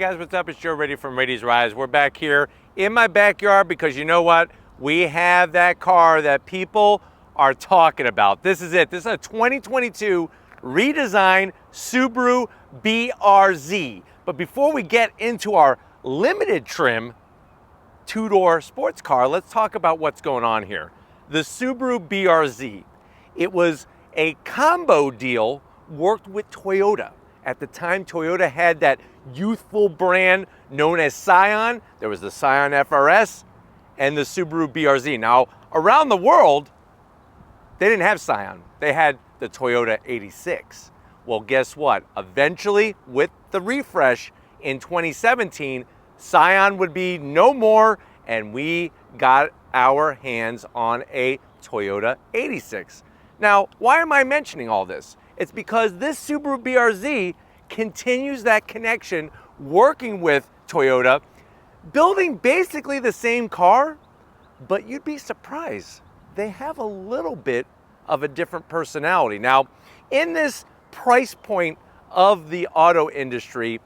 guys, what's up? It's Joe Raiti from Raiti's Rise. We're back here in my backyard because you know what? We have that car that people are talking about. This is it. This is a 2022 redesigned Subaru BRZ. But before we get into our limited trim two-door sports car, let's talk about what's going on here. The Subaru BRZ. It was a combo deal worked with Toyota. At the time, Toyota had that youthful brand known as Scion. There was the Scion FRS and the Subaru BRZ. Now, around the world, they didn't have Scion. They had the Toyota 86. Well, guess what? Eventually, with the refresh in 2017, Scion would be no more, and we got our hands on a Toyota 86. Now, why am I mentioning all this? It's because this Subaru BRZ continues that connection, working with Toyota, building basically the same car, but you'd be surprised. They have a little bit of a different personality. Now, in this price point of the auto industry,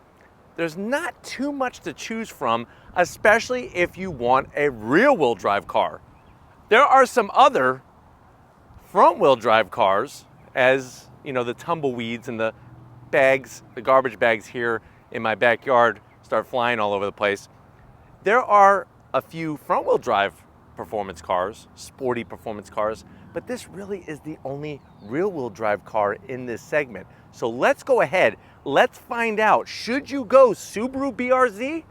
there's not too much to choose from, especially if you want a rear-wheel drive car. There are some other front-wheel drive cars, as you know, the tumbleweeds and the bags, the garbage bags here in my backyard start flying all over the place. There are a few front-wheel drive performance cars, sporty performance cars, but this really is the only rear-wheel drive car in this segment. So let's go ahead, let's find out, should you go Subaru BRZ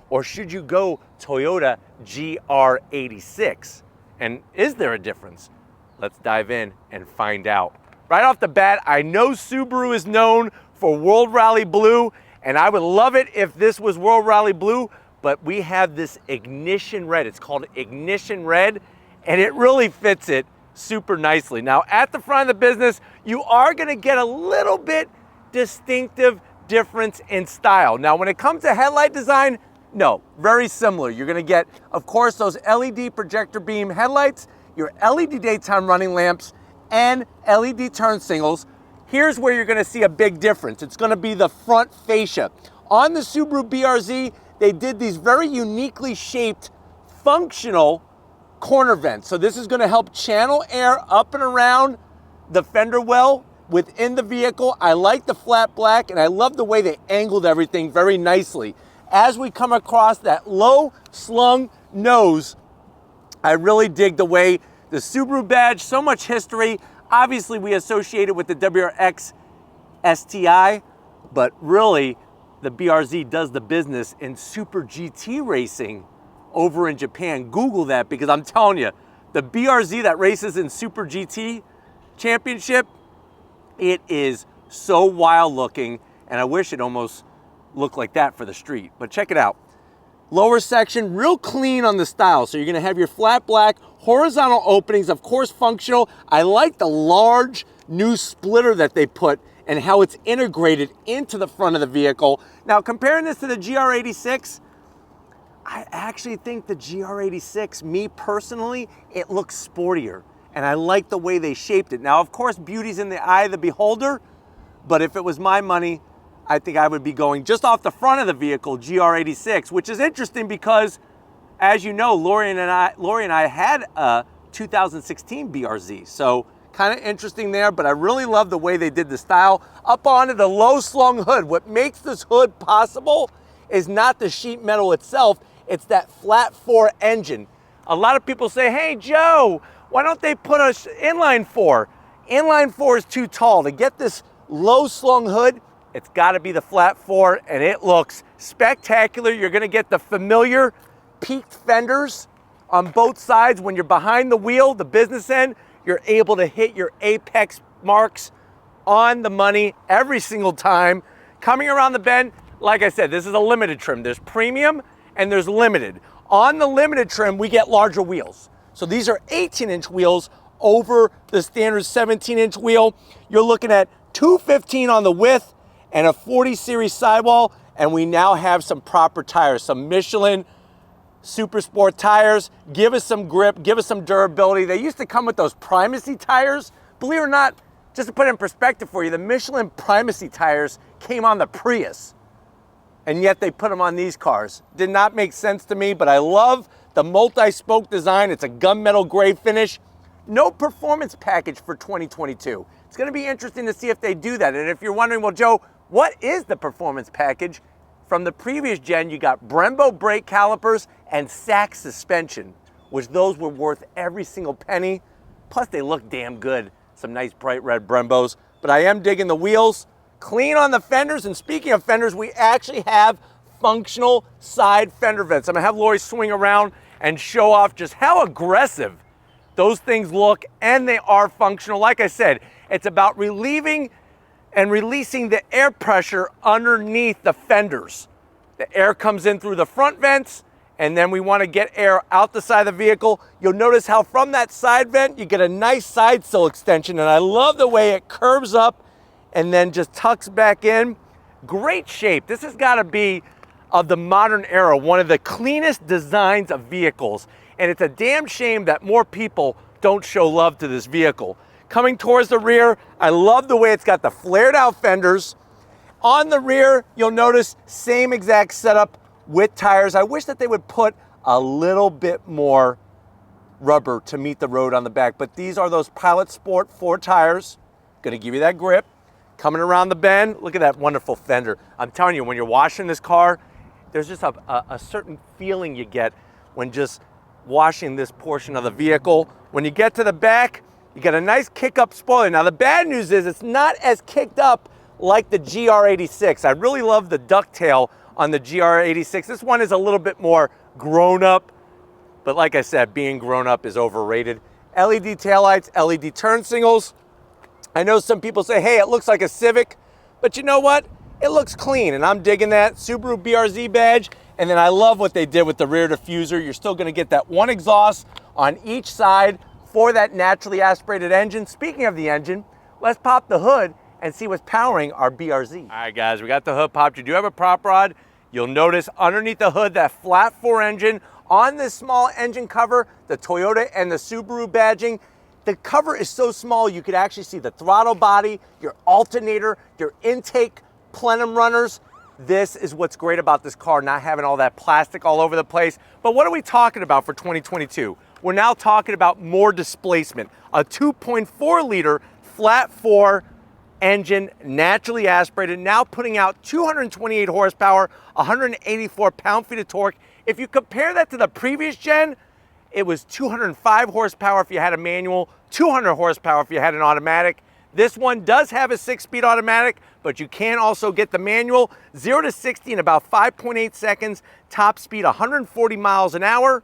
or should you go Toyota GR86? And is there a difference? Let's dive in and find out. Right off the bat, I know Subaru is known for World Rally Blue, and I would love it if this was World Rally Blue, but we have this Ignition Red. It's called Ignition Red, and it really fits it super nicely. Now, at the front of the business, you are gonna get a little bit distinctive difference in style. Now, when it comes to headlight design, no, very similar. You're gonna get, of course, those LED projector beam headlights, your LED daytime running lamps, and LED turn signals. Here's where you're gonna see a big difference. It's gonna be the front fascia. On the Subaru BRZ, they did these very uniquely shaped, functional corner vents. So this is gonna help channel air up and around the fender well within the vehicle. I like the flat black, and I love the way they angled everything very nicely. As we come across that low slung nose, I really dig the way the Subaru badge, so much history. Obviously, we associate it with the WRX STI, but really, the BRZ does the business in Super GT racing over in Japan. Google that, because I'm telling you, the BRZ that races in Super GT Championship, it is so wild looking, and I wish it almost looked like that for the street. But check it out. Lower section, real clean on the style. So you're gonna have your flat black, horizontal openings, of course functional. I like the large new splitter that they put and how it's integrated into the front of the vehicle. Now, comparing this to the GR86, I actually think the GR86, me personally, it looks sportier. And I like the way they shaped it. Now, of course, beauty's in the eye of the beholder, but if it was my money, I think I would be going just off the front of the vehicle, GR86, which is interesting because, as you know, Lori and I had a 2016 BRZ. So kind of interesting there, but I really love the way they did the style. Up onto the low slung hood. What makes this hood possible is not the sheet metal itself, it's that flat 4 engine. A lot of people say, hey Joe, why don't they put an inline 4? Inline 4 is too tall. To get this low slung hood, it's gotta be the flat 4, and it looks spectacular. You're gonna get the familiar peaked fenders on both sides. When you're behind the wheel, the business end, you're able to hit your apex marks on the money every single time. Coming around the bend, like I said, this is a limited trim. There's premium and there's limited. On the limited trim, we get larger wheels. So these are 18-inch wheels over the standard 17-inch wheel. You're looking at 215 on the width and a 40 series sidewall, and we now have some proper tires, some Michelin Super Sport tires. Give us some grip, give us some durability. They used to come with those Primacy tires. Believe it or not, just to put it in perspective for you, the Michelin Primacy tires came on the Prius. and yet they put them on these cars. Did not make sense to me, but I love the multi-spoke design. It's a gunmetal gray finish. No performance package for 2022. It's gonna be interesting to see if they do that. And if you're wondering, well, Joe, what is the performance package? From the previous gen, you got Brembo brake calipers and SAC suspension, which those were worth every single penny. Plus they look damn good. Some nice bright red Brembos. But I am digging the wheels. Clean on the fenders, and speaking of fenders, we actually have functional side fender vents. I'm gonna have Lori swing around and show off just how aggressive those things look, and they are functional. Like I said, it's about relieving and releasing the air pressure underneath the fenders. The air comes in through the front vents, and then we wanna get air out the side of the vehicle. You'll notice how from that side vent, you get a nice side sill extension, and I love the way it curves up and then just tucks back in. Great shape. This has got to be, of the modern era, one of the cleanest designs of vehicles. And it's a damn shame that more people don't show love to this vehicle. Coming towards the rear, I love the way it's got the flared out fenders. On the rear, you'll notice same exact setup with tires. I wish that they would put a little bit more rubber to meet the road on the back, but these are those Pilot Sport 4 tires. Gonna give you that grip. Coming around the bend, look at that wonderful fender. I'm telling you, when you're washing this car, there's just a certain feeling you get when just washing this portion of the vehicle. When you get to the back, you get a nice kick-up spoiler. Now the bad news is it's not as kicked up like the GR86. I really love the ducktail on the GR86. This one is a little bit more grown up, but like I said, being grown up is overrated. LED taillights, LED turn signals. I know some people say, hey, it looks like a Civic, but you know what? It looks clean, and I'm digging that. Subaru BRZ badge, and then I love what they did with the rear diffuser. You're still gonna get that one exhaust on each side for that naturally aspirated engine. Speaking of the engine, let's pop the hood and see what's powering our BRZ. All right, guys, we got the hood popped. You do have a prop rod. You'll notice underneath the hood, that flat 4 engine. On this small engine cover, the Toyota and the Subaru badging. The cover is so small you could actually see the throttle body, your alternator, your intake plenum runners. This is what's great about this car, not having all that plastic all over the place. But what are we talking about for 2022? We're now talking about more displacement. A 2.4 liter flat 4 engine, naturally aspirated, now putting out 228 horsepower, 184 pound-feet of torque. If you compare that to the previous gen, it was 205 horsepower if you had a manual, 200 horsepower if you had an automatic. This one does have a 6-speed automatic, but you can also get the manual. 0 to 60 in about 5.8 seconds, top speed 140 miles an hour.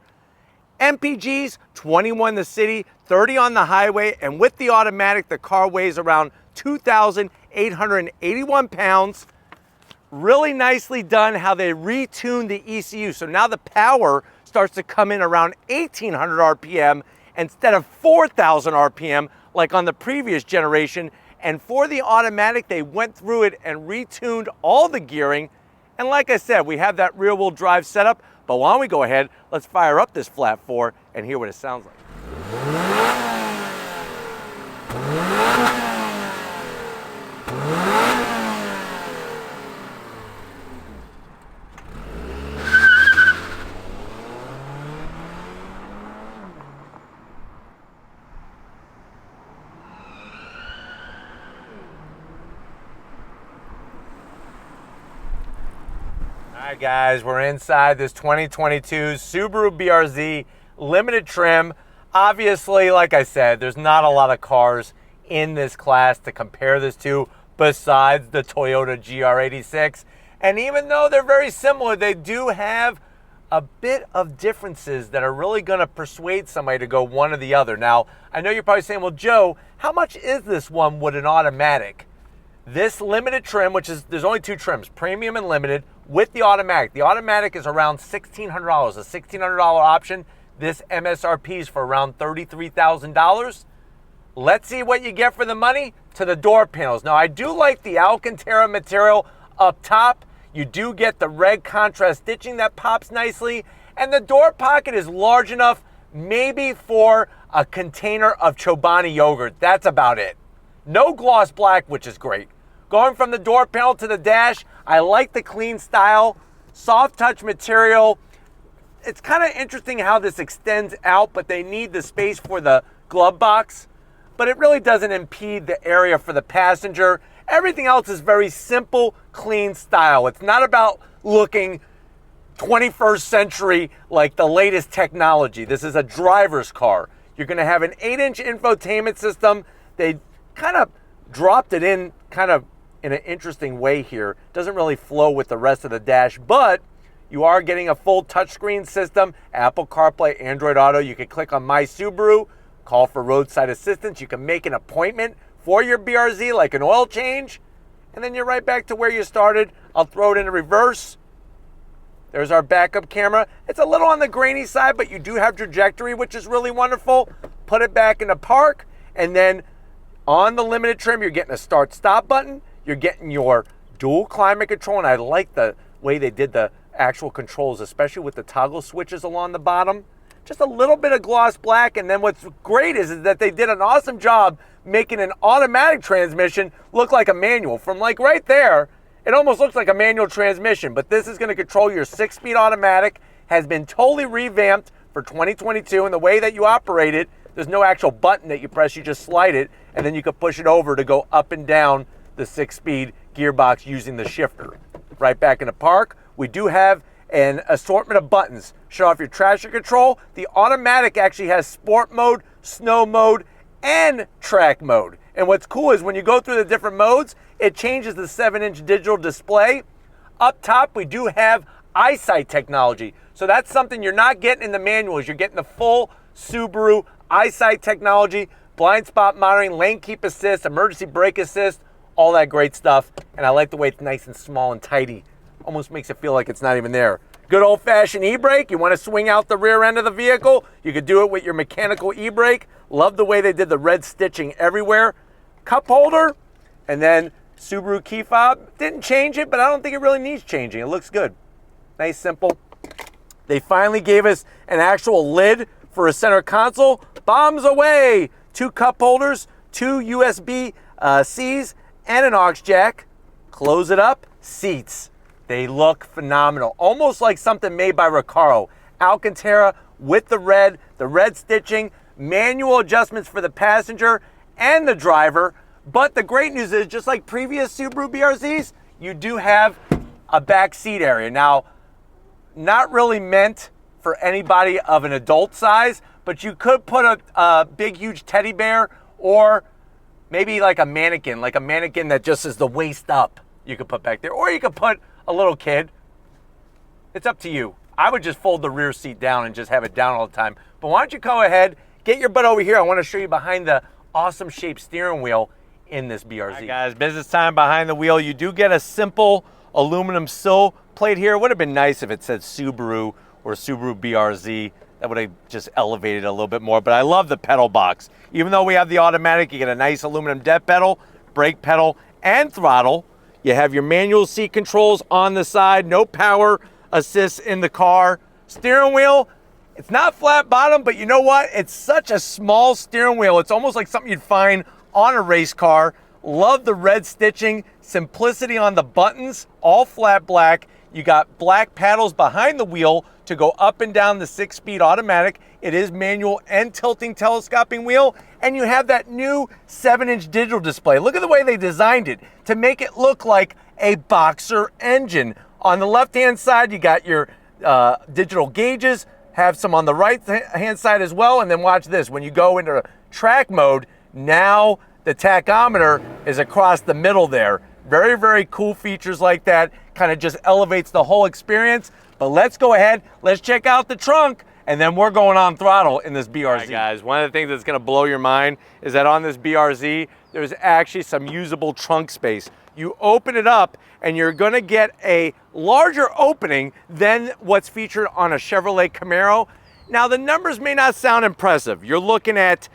MPGs, 21 in the city, 30 on the highway, and with the automatic, the car weighs around 2,881 pounds. Really nicely done how they retuned the ECU. So now the power starts to come in around 1,800 RPM instead of 4,000 RPM like on the previous generation. And for the automatic, they went through it and retuned all the gearing. And like I said, we have that rear-wheel drive setup. But why don't we go ahead, let's fire up this flat 4 and hear what it sounds like. All right, guys, we're inside this 2022 Subaru BRZ limited trim. Obviously, like I said, there's not a lot of cars in this class to compare this to besides the Toyota GR86. And even though they're very similar, they do have a bit of differences that are really going to persuade somebody to go one or the other. Now, I know you're probably saying, well, Joe, how much is this one with an automatic? This limited trim, which is, there's only 2 trims, premium and limited, with the automatic. The automatic is around $1,600, a $1,600 option. This MSRP is for around $33,000. Let's see what you get for the money to the door panels. Now, I do like the Alcantara material up top. You do get the red contrast stitching that pops nicely, and the door pocket is large enough maybe for a container of Chobani yogurt. That's about it. No gloss black, which is great. Going from the door panel to the dash, I like the clean style, soft touch material. It's kind of interesting how this extends out, but they need the space for the glove box, but it really doesn't impede the area for the passenger. Everything else is very simple, clean style. It's not about looking 21st century like the latest technology. This is a driver's car. You're gonna have an 8-inch infotainment system. They kind of dropped it in kind of in an interesting way here. Doesn't really flow with the rest of the dash, but you are getting a full touchscreen system, Apple CarPlay, Android Auto. You can click on My Subaru, call for roadside assistance. You can make an appointment for your BRZ, like an oil change, and then you're right back to where you started. I'll throw it into reverse. There's our backup camera. It's a little on the grainy side, but you do have trajectory, which is really wonderful. Put it back into park, and then on the limited trim, you're getting a start-stop button. You're getting your dual climate control, and I like the way they did the actual controls, especially with the toggle switches along the bottom. Just a little bit of gloss black, and then what's great is that they did an awesome job making an automatic transmission look like a manual. From like right there, it almost looks like a manual transmission, but this is going to control your 6-speed automatic, has been totally revamped for 2022, and the way that you operate it, there's no actual button that you press, you just slide it, and then you can push it over to go up and down the 6-speed gearbox using the shifter. Right back in the park, we do have an assortment of buttons. Shut off your traction control. The automatic actually has sport mode, snow mode, and track mode. And what's cool is when you go through the different modes, it changes the 7-inch digital display. Up top, we do have eyesight technology. So that's something you're not getting in the manuals. You're getting the full Subaru eyesight technology, blind spot monitoring, lane keep assist, emergency brake assist, all that great stuff. And I like the way it's nice and small and tidy. Almost makes it feel like it's not even there. Good old-fashioned e-brake. You want to swing out the rear end of the vehicle, you could do it with your mechanical e-brake. Love the way they did the red stitching everywhere. Cup holder, and then Subaru key fob. Didn't change it, but I don't think it really needs changing. It looks good. Nice, simple. They finally gave us an actual lid for a center console. Bombs away! 2 cup holders, 2 USB-Cs, and an aux jack. Close it up. Seats. They look phenomenal. Almost like something made by Recaro. Alcantara with the red stitching, manual adjustments for the passenger and the driver. But the great news is, just like previous Subaru BRZs, you do have a back seat area. Now, not really meant for anybody of an adult size, but you could put a big, huge teddy bear, or maybe like a mannequin that just is the waist up. You could put back there, or you could put a little kid. It's up to you. I would just fold the rear seat down and just have it down all the time. But why don't you go ahead, get your butt over here. I want to show you behind the awesome shaped steering wheel in this BRZ. All right, guys, business time behind the wheel. You do get a simple aluminum sill plate here. It would have been nice if it said Subaru or Subaru BRZ. That would have just elevated a little bit more, but I love the pedal box. Even though we have the automatic, you get a nice aluminum deck pedal, brake pedal, and throttle. You have your manual seat controls on the side, no power assist in the car. Steering wheel, it's not flat bottom, but you know what? It's such a small steering wheel. It's almost like something you'd find on a race car. Love the red stitching, simplicity on the buttons, all flat black. You got black paddles behind the wheel to go up and down the 6-speed automatic. It is manual and tilting telescoping wheel. And you have that new 7-inch digital display. Look at the way they designed it to make it look like a boxer engine. On the left-hand side, you got your digital gauges, have some on the right-hand side as well. And then watch this, when you go into track mode, now the tachometer is across the middle there. Very, very cool features like that. Kind of just elevates the whole experience. But let's go ahead, let's check out the trunk, and then we're going on throttle in this BRZ. All right, guys, one of the things that's gonna blow your mind is that on this BRZ, there's actually some usable trunk space. You open it up, and you're gonna get a larger opening than what's featured on a Chevrolet Camaro. Now, the numbers may not sound impressive. You're looking at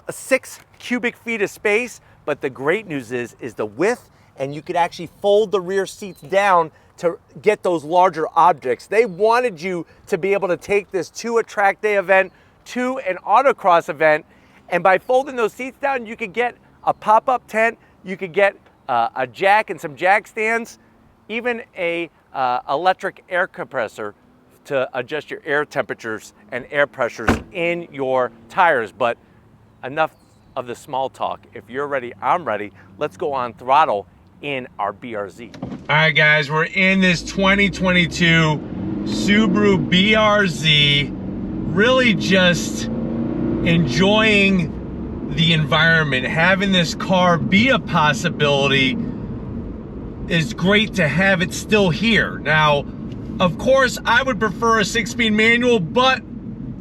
6 cubic feet of space, but the great news is the width, and you could actually fold the rear seats down to get those larger objects. They wanted you to be able to take this to a track day event, to an autocross event, and by folding those seats down, you could get a pop-up tent, you could get a jack and some jack stands, even a electric air compressor to adjust your air temperatures and air pressures in your tires. But enough of the small talk. If you're ready, I'm ready. Let's go on throttle in our BRZ. All right, guys, we're in this 2022 Subaru BRZ, really just enjoying the environment. Having this car be a possibility is great to have it still here. Now, of course, I would prefer a 6-speed manual, but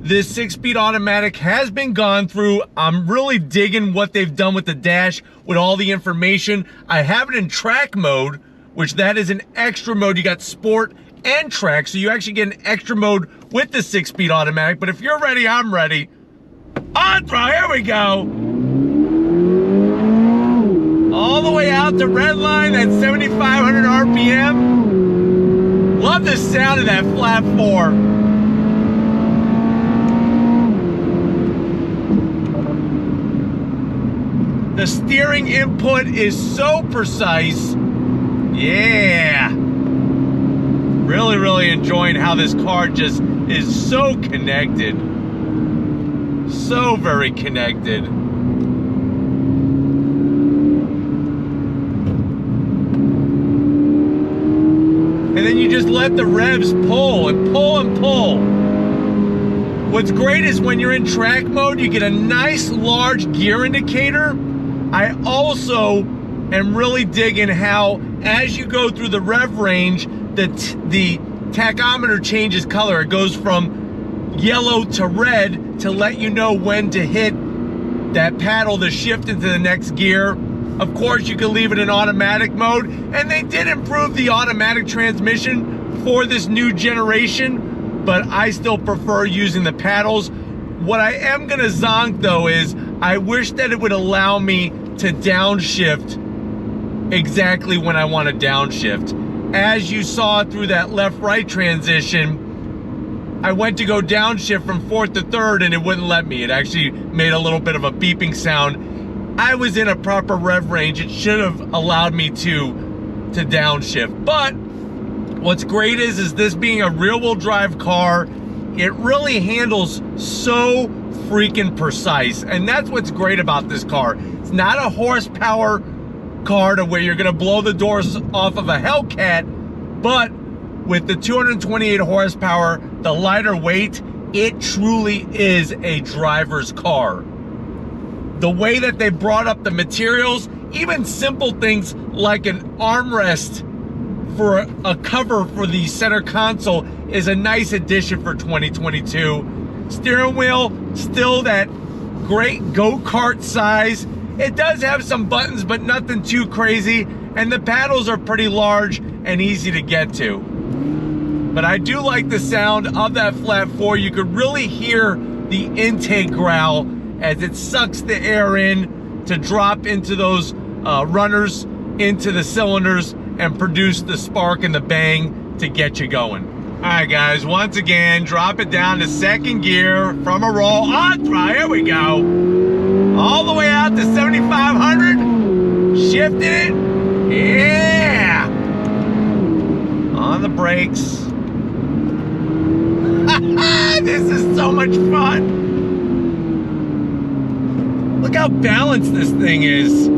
this 6-speed automatic has been gone through. I'm really digging what they've done with the dash, with all the information. I have it in track mode, which that is an extra mode. You got sport and track, so you actually get an extra mode with the 6-speed automatic. But if you're ready, I'm ready. On throw, here we go. All the way out to red line at 7,500 RPM. Love the sound of that flat 4. The steering input is so precise. Yeah. Really, really enjoying how this car just is so connected. So very connected. And then you just let the revs pull and pull and pull. What's great is when you're in track mode, you get a nice large gear indicator. I also am really digging how, as you go through the rev range, the tachometer changes color. It goes from yellow to red to let you know when to hit that paddle to shift into the next gear. Of course, you can leave it in automatic mode, and they did improve the automatic transmission for this new generation, but I still prefer using the paddles. What I am gonna zonk though is, I wish that it would allow me to downshift exactly when I want to downshift. As you saw through that left-right transition, I went to go downshift from 4th to 3rd and it wouldn't let me. It actually made a little bit of a beeping sound. I was in a proper rev range. It should have allowed me to downshift. But what's great is this being a rear-wheel drive car, it really handles so freaking precise. And that's what's great about this car. It's not a horsepower car to where you're gonna blow the doors off of a Hellcat, but with the 228 horsepower, the lighter weight, it truly is a driver's car. The way that they brought up the materials, even simple things like an armrest for a cover for the center console is a nice addition for 2022. Steering wheel, still that great go-kart size. It does have some buttons, but nothing too crazy. And the paddles are pretty large and easy to get to. But I do like the sound of that flat 4. You could really hear the intake growl as it sucks the air in to drop into those runners, into the cylinders, and produce the spark and the bang to get you going. All right, guys, once again, drop it down to 2nd gear from a roll. On throw, here we go. All the way out to 7,500. Shifting it. Yeah. On the brakes. This is so much fun. Look how balanced this thing is.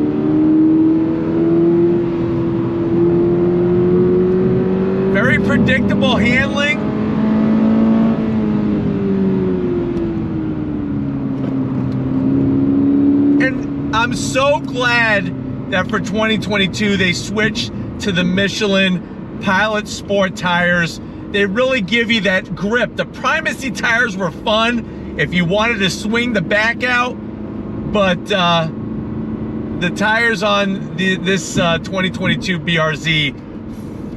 Very predictable handling. And I'm so glad that for 2022 they switched to the Michelin Pilot Sport tires. They really give you that grip. The Primacy tires were fun if you wanted to swing the back out, but the tires on this 2022 BRZ,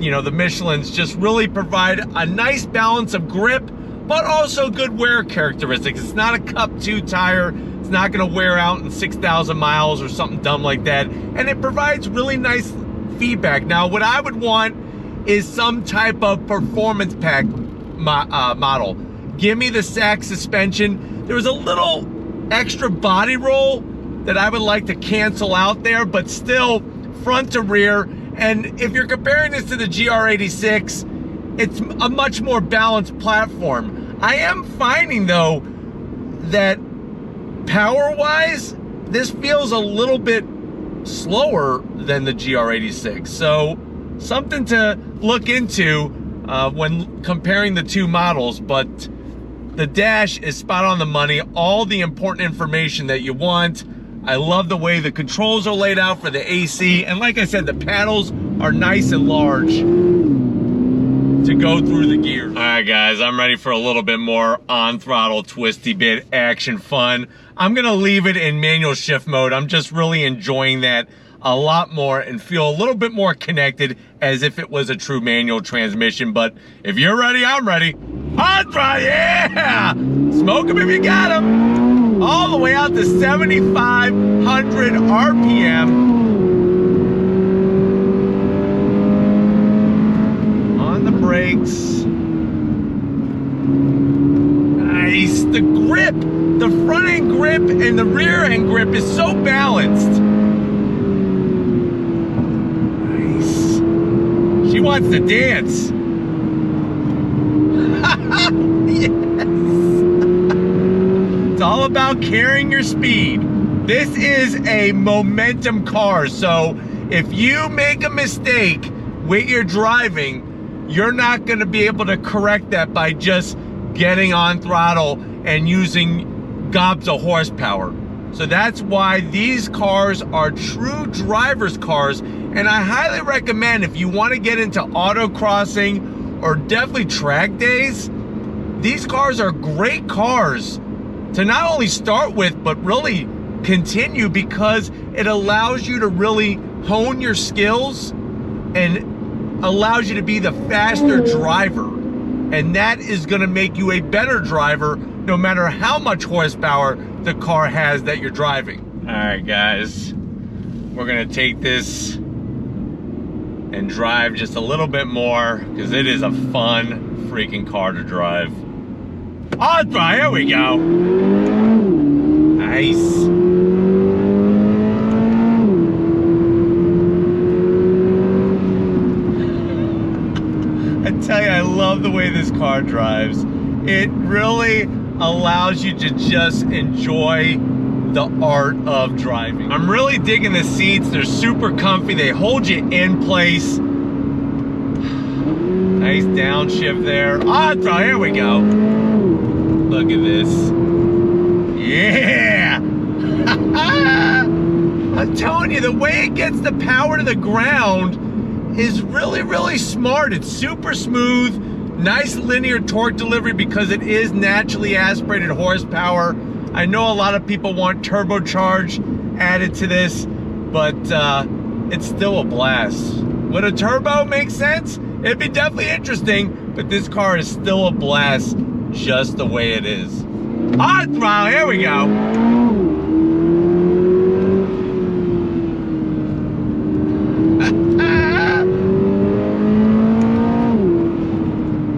you know, the Michelins just really provide a nice balance of grip, but also good wear characteristics. It's not a Cup 2 tire. It's not gonna wear out in 6,000 miles or something dumb like that. And it provides really nice feedback. Now, what I would want is some type of performance pack model. Give me the SAC suspension. There was a little extra body roll that I would like to cancel out there, but still front to rear. And if you're comparing this to the GR86, it's a much more balanced platform. I am finding though that power-wise, this feels a little bit slower than the GR86. So something to look into when comparing the two models, but the dash is spot on the money. All the important information that you want. I love the way the controls are laid out for the AC. And like I said, the paddles are nice and large to go through the gears. All right, guys, I'm ready for a little bit more on-throttle, twisty bit action fun. I'm gonna leave it in manual shift mode. I'm just really enjoying that a lot more and feel a little bit more connected as if it was a true manual transmission. But if you're ready, I'm ready. On throttle, yeah! Smoke them if you got them. All the way out to 7,500 RPM. On the brakes. Nice. The grip, the front end grip and the rear end grip is so balanced. Nice. She wants to dance. Yes. It's all about carrying your speed. This is a momentum car, so if you make a mistake with your driving, you're not going to be able to correct that by just getting on throttle and using gobs of horsepower. So that's why these cars are true driver's cars, and I highly recommend if you want to get into autocrossing or definitely track days, these cars are great cars to not only start with, but really continue, because it allows you to really hone your skills and allows you to be the faster driver. And that is gonna make you a better driver no matter how much horsepower the car has that you're driving. All right, guys, we're gonna take this and drive just a little bit more because it is a fun freaking car to drive. On throttle, here we go. Nice. I tell you, I love the way this car drives. It really allows you to just enjoy the art of driving. I'm really digging the seats. They're super comfy. They hold you in place. Nice downshift there. On throttle, here we go. Look at this. Yeah! I'm telling you, the way it gets the power to the ground is really, really smart. It's super smooth, nice linear torque delivery because it is naturally aspirated horsepower. I know a lot of people want turbocharge added to this, but it's still a blast. Would a turbo make sense? It'd be definitely interesting, but this car is still a blast just the way it is. On throttle, here we go.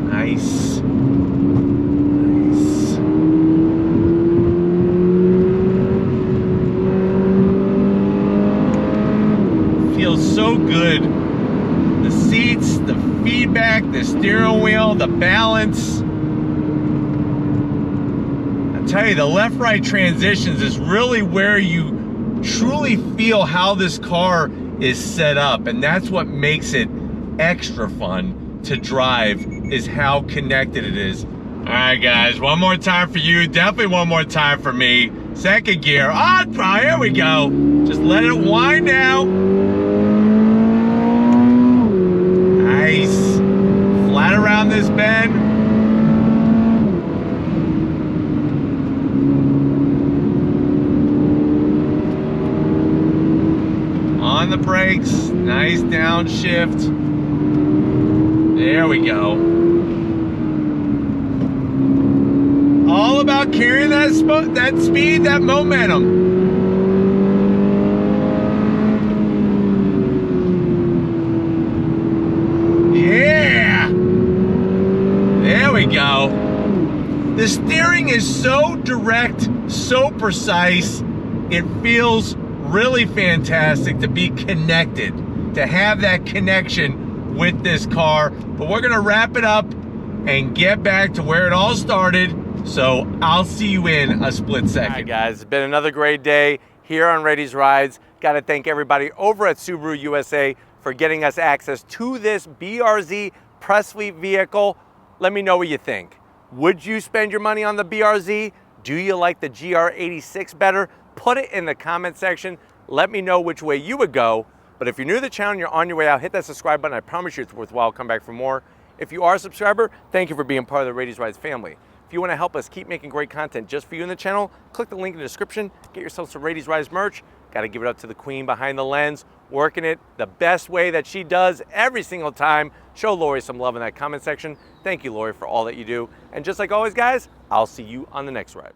Nice. Nice. Feels so good. The seats, the feedback, the steering wheel, the balance. I tell you, the left-right transitions is really where you truly feel how this car is set up, and that's what makes it extra fun to drive, is how connected it is. All right, guys, one more time for you, definitely one more time for me. Second gear, on throttle, here we go. Just let it wind out. Nice. Flat around this bend. On the brakes, nice downshift. There we go. All about carrying that speed, that momentum. Yeah! There we go. The steering is so direct, so precise, it feels really fantastic to be connected, to have that connection with this car. But we're gonna wrap it up and get back to where it all started. So I'll see you in a split second. All right, guys, it's been another great day here on Raiti's Rides. Got to thank everybody over at Subaru USA for getting us access to this BRZ press fleet vehicle. Let me know what you think. Would you spend your money on the BRZ? Do you like the GR86 better? Put it in the comment section. Let me know which way you would go. But if you're new to the channel and you're on your way out, hit that subscribe button. I promise you it's worthwhile. Come back for more. If you are a subscriber, thank you for being part of the Raiti's Rides family. If you want to help us keep making great content just for you in the channel, click the link in the description. Get yourself some Raiti's Rides merch. Got to give it up to the queen behind the lens, working it the best way that she does every single time. Show Lori some love in that comment section. Thank you, Lori, for all that you do. And just like always, guys, I'll see you on the next ride.